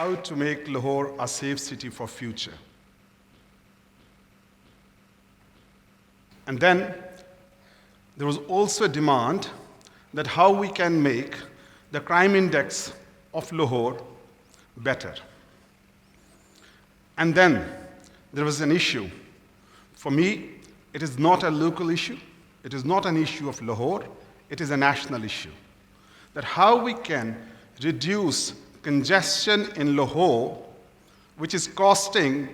how to make Lahore a safe city for future. And then there was also a demand that how we can make the crime index of Lahore better. And then there was an issue. For me, it is not a local issue. It is not an issue of Lahore. It is a national issue. That how we can reduce congestion in Lahore, which is costing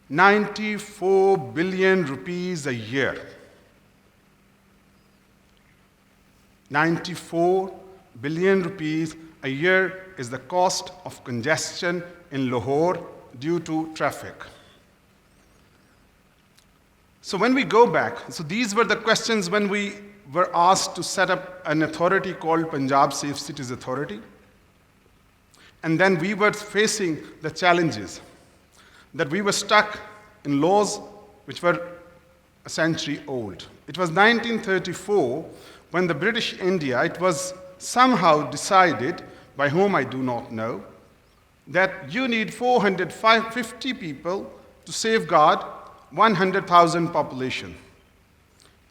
94 billion rupees a year. 94 billion rupees a year is the cost of congestion in Lahore due to traffic. So when we go back, so these were the questions when we were asked to set up an authority called Punjab Safe Cities Authority. And then we were facing the challenges that we were stuck in laws which were a century old. It was 1934 when the British India, it was somehow decided, by whom I do not know, that you need 450 people to safeguard 100,000 population.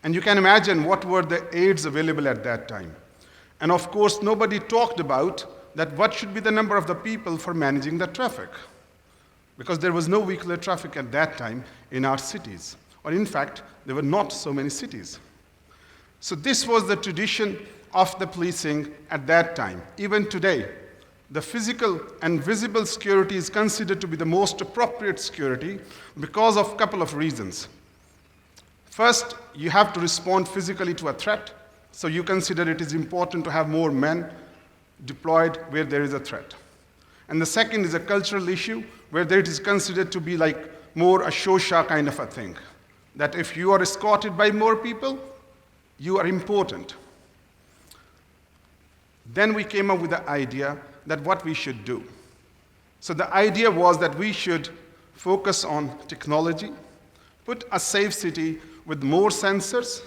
And you can imagine what were the aids available at that time. And of course, nobody talked about that what should be the number of the people for managing the traffic. Because there was no vehicular traffic at that time in our cities. Or in fact, there were not so many cities. So this was the tradition of the policing at that time. Even today, the physical and visible security is considered to be the most appropriate security because of a couple of reasons. First, you have to respond physically to a threat, so you consider it is important to have more men deployed where there is a threat. And the second is a cultural issue where it is considered to be like more a shosha kind of a thing, that if you are escorted by more people, you are important. Then we came up with the idea that what we should do. So the idea was that we should focus on technology, put a safe city with more sensors,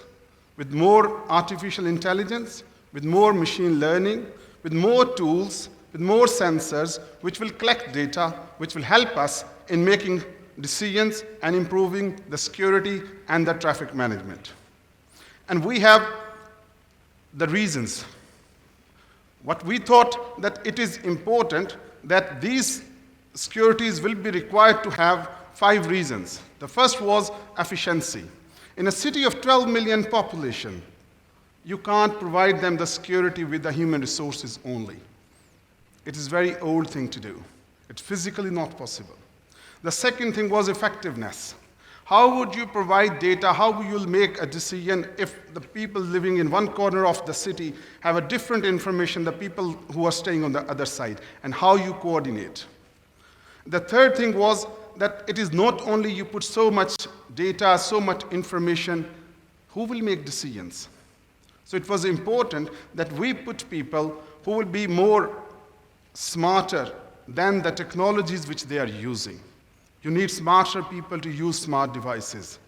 with more artificial intelligence, with more machine learning, with more tools, with more sensors, which will collect data, which will help us in making decisions and improving the security and the traffic management. And we have the reasons. What we thought that it is important that these securities will be required to have 5 reasons. The first was efficiency. In a city of 12 million population, you can't provide them the security with the human resources only. It is a very old thing to do. It's physically not possible. The second thing was effectiveness. How would you provide data? How will you make a decision if the people living in one corner of the city have a different information than the people who are staying on the other side, and how you coordinate? The third thing was that it is not only you put so much data, so much information, who will make decisions? So it was important that we put people who will be more smarter than the technologies which they are using. You need smarter people to use smart devices.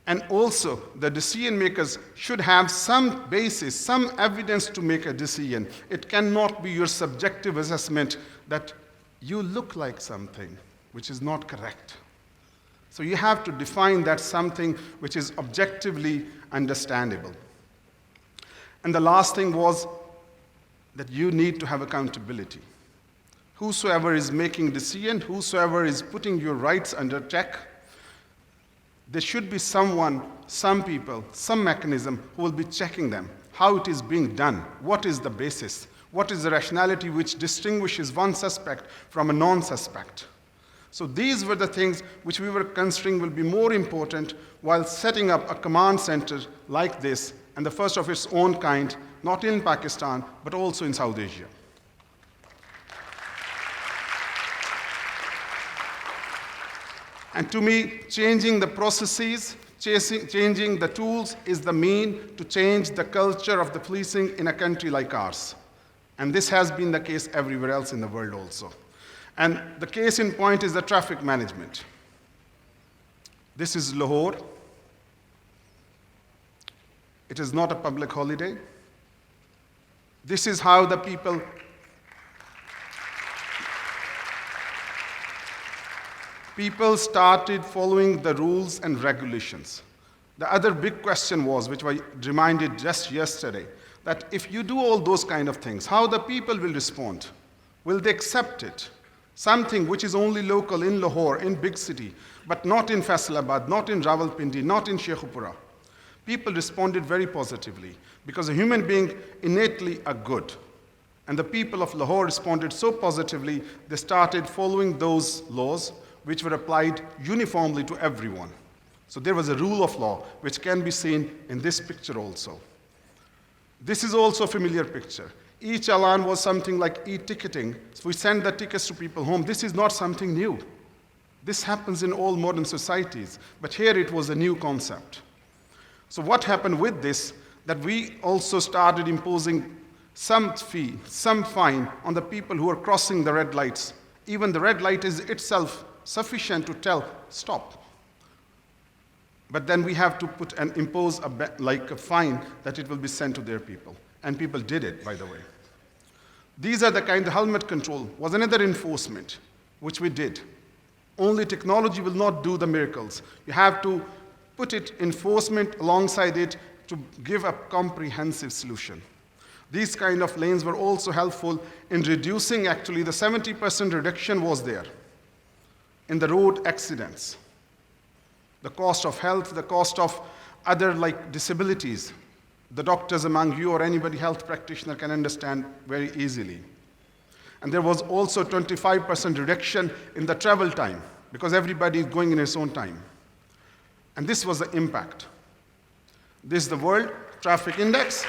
And also, the decision makers should have some basis, some evidence to make a decision. It cannot be your subjective assessment that you look like something, which is not correct. So you have to define that something which is objectively understandable. And the last thing was that you need to have accountability. Whosoever is making decision, whosoever is putting your rights under check, there should be someone, some people, some mechanism who will be checking them, how it is being done, what is the basis, what is the rationality which distinguishes one suspect from a non-suspect. So these were the things which we were considering will be more important while setting up a command center like this, and the first of its own kind, not in Pakistan, but also in South Asia. And to me, changing the processes, changing the tools is the mean to change the culture of the policing in a country like ours. And this has been the case everywhere else in the world also. And the case in point is the traffic management. This is Lahore. It is not a public holiday. This is how the people people started following the rules and regulations. The other big question was, which I reminded just yesterday, that if you do all those kind of things, how the people will respond? Will they accept it? Something which is only local in Lahore, in big city, but not in Faisalabad, not in Rawalpindi, not in Sheikhupura. People responded very positively because a human being innately are good. And the people of Lahore responded so positively, they started following those laws which were applied uniformly to everyone. So there was a rule of law which can be seen in this picture also. This is also a familiar picture. E-challan was something like e-ticketing. So we send the tickets to people home. This is not something new. This happens in all modern societies, but here it was a new concept. So what happened with this, that we also started imposing some fee, some fine on the people who are crossing the red lights. Even the red light is itself sufficient to tell, stop. But then we have to impose a fine that it will be sent to their people. And people did it, by the way. These are the kind of helmet control was another enforcement, which we did. Only technology will not do the miracles. You have to put it enforcement alongside it to give a comprehensive solution. These kind of lanes were also helpful in reducing, actually, the 70% reduction was there in the road accidents. The cost of health, the cost of other like disabilities. The doctors among you or anybody health practitioner can understand very easily. And there was also 25% reduction in the travel time because everybody is going in its own time. And this was the impact. This is the World Traffic Index.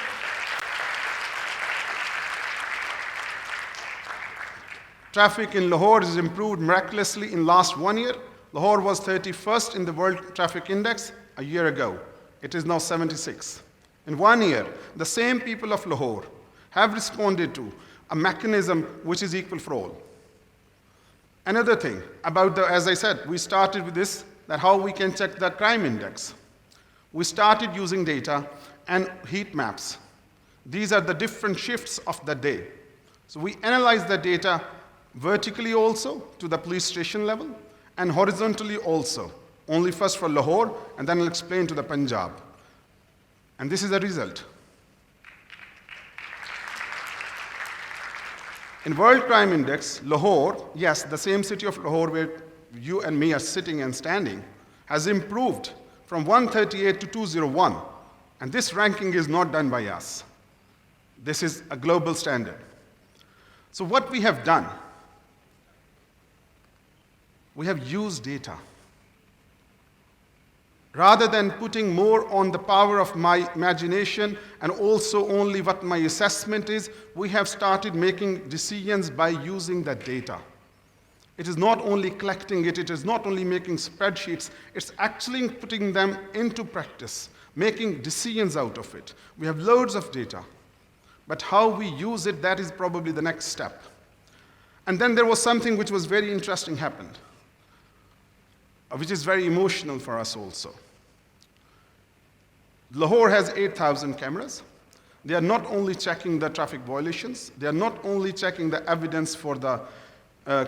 Traffic in Lahore has improved miraculously in last 1 year. Lahore was 31st in the World Traffic Index a year ago. It is now 76. In 1 year, the same people of Lahore have responded to a mechanism which is equal for all. Another thing about as I said, we started with this, that how we can check the crime index. We started using data and heat maps. These are the different shifts of the day. So we analyze the data vertically also to the police station level and horizontally also. Only first for Lahore and then I'll explain to the Punjab. And this is the result. In World Crime Index, Lahore, yes, the same city of Lahore where you and me are sitting and standing, has improved from 138 to 201. And this ranking is not done by us. This is a global standard. So what we have done, we have used data. Rather than putting more on the power of my imagination and also only what my assessment is, we have started making decisions by using that data. It is not only collecting it, it is not only making spreadsheets, it's actually putting them into practice, making decisions out of it. We have loads of data, but how we use it, that is probably the next step. And then there was something which was very interesting happened, which is very emotional for us also. Lahore has 8,000 cameras. They are not only checking the traffic violations, they are not only checking the evidence for the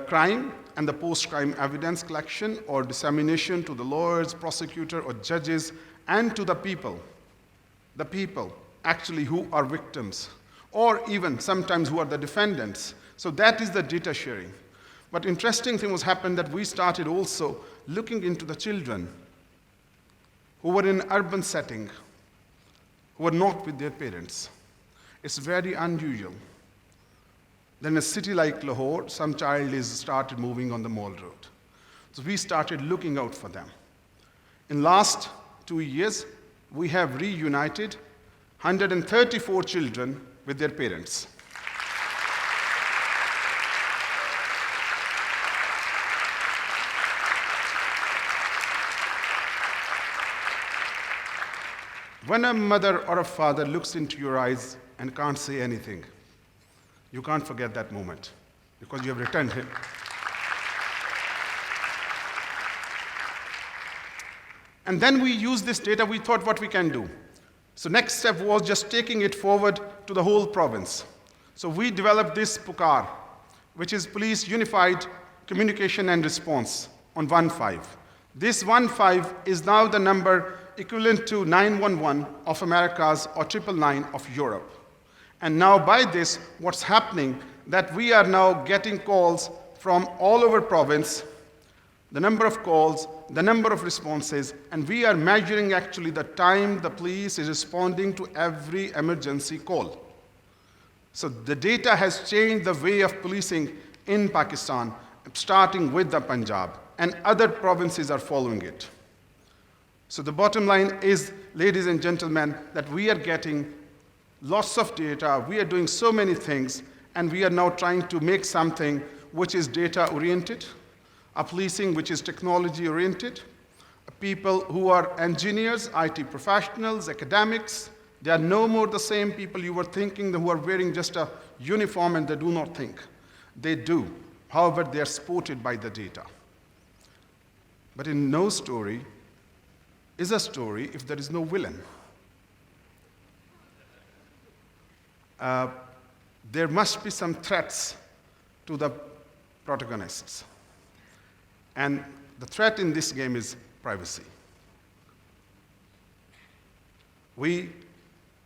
crime and the post-crime evidence collection or dissemination to the lawyers, prosecutor, or judges, and to the people actually who are victims, or even sometimes who are the defendants. So that is the data sharing. But interesting thing was happened that we started also looking into the children who were in an urban setting, who were not with their parents. It's very unusual. Then in a city like Lahore, some child is started moving on the mall road. So we started looking out for them. In last 2 years, we have reunited 134 children with their parents. When a mother or a father looks into your eyes and can't say anything, you can't forget that moment because you have returned him. And then we use this data, we thought what we can do. So next step was just taking it forward to the whole province. So we developed this PUCAR, which is Police Unified Communication and Response. on 1-5. This 1-5 is now the number equivalent to 911 of Americas or 999 of Europe. And now by this, what's happening, that we are now getting calls from all over province, the number of calls, the number of responses, and we are measuring actually the time the police is responding to every emergency call. So the data has changed the way of policing in Pakistan, starting with the Punjab, and other provinces are following it. So the bottom line is, ladies and gentlemen, that we are getting lots of data, we are doing so many things, and we are now trying to make something which is data-oriented, a policing which is technology-oriented, people who are engineers, IT professionals, academics. They are no more the same people you were thinking who are wearing just a uniform and they do not think. They do. However, they are supported by the data. But in no story is a story if there is no villain. There must be some threats to the protagonists. And the threat in this game is privacy. We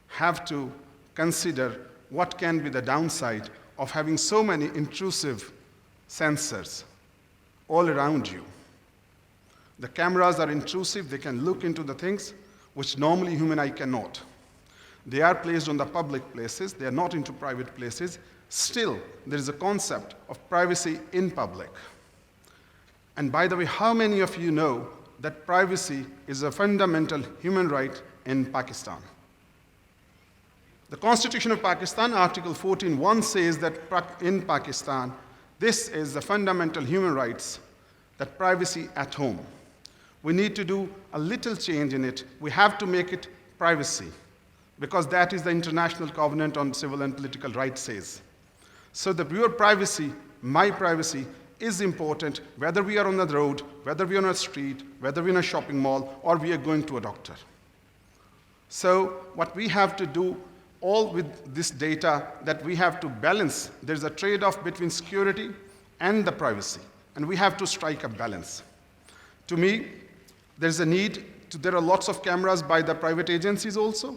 have to consider what can be the downside of having so many intrusive sensors all around you. The cameras are intrusive, they can look into the things which normally human eye cannot. They are placed on the public places, they are not into private places. Still, there is a concept of privacy in public. And by the way, how many of you know that privacy is a fundamental human right in Pakistan? The Constitution of Pakistan, Article 14(1) says that in Pakistan, this is the fundamental human rights, that privacy at home. We need to do a little change in it. We have to make it privacy, because that is the International Covenant on Civil and Political Rights says. So the your privacy, my privacy, is important, whether we are on the road, whether we are on a street, whether we're in a shopping mall, or we are going to a doctor. So what we have to do, all with this data, that we have to balance. There's a trade-off between security and the privacy, and we have to strike a balance. To me, there's a need to, there are lots of cameras by the private agencies also,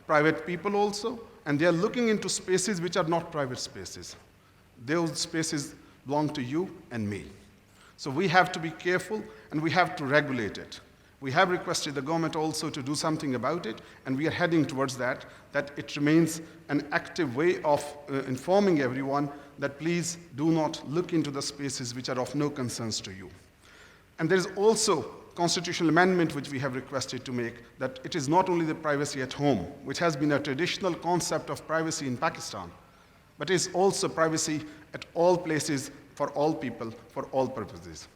private people also, and they are looking into spaces which are not private spaces. Those spaces belong to you and me. So we have to be careful and we have to regulate it. We have requested the government also to do something about it, and we are heading towards that, that it remains an active way of informing everyone that please do not look into the spaces which are of no concerns to you. And there is also constitutional amendment which we have requested to make, that it is not only the privacy at home, which has been a traditional concept of privacy in Pakistan, but it is also privacy at all places, for all people, for all purposes.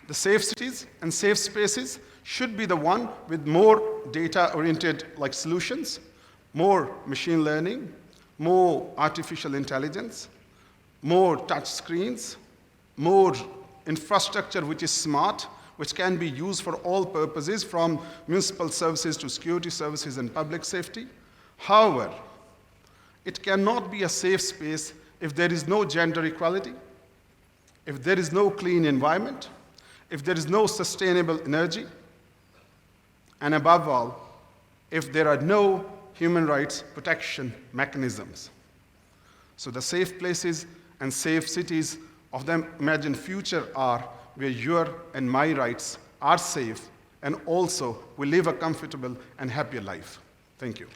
The safe cities and safe spaces should be the one with more data-oriented like solutions, more machine learning, more artificial intelligence, more touch screens, more infrastructure which is smart, which can be used for all purposes, from municipal services to security services and public safety. However, it cannot be a safe space if there is no gender equality, if there is no clean environment, if there is no sustainable energy, and above all, if there are no human rights protection mechanisms. So the safe places and safe cities of the imagined future are where your and my rights are safe, and also we live a comfortable and happier life. Thank you.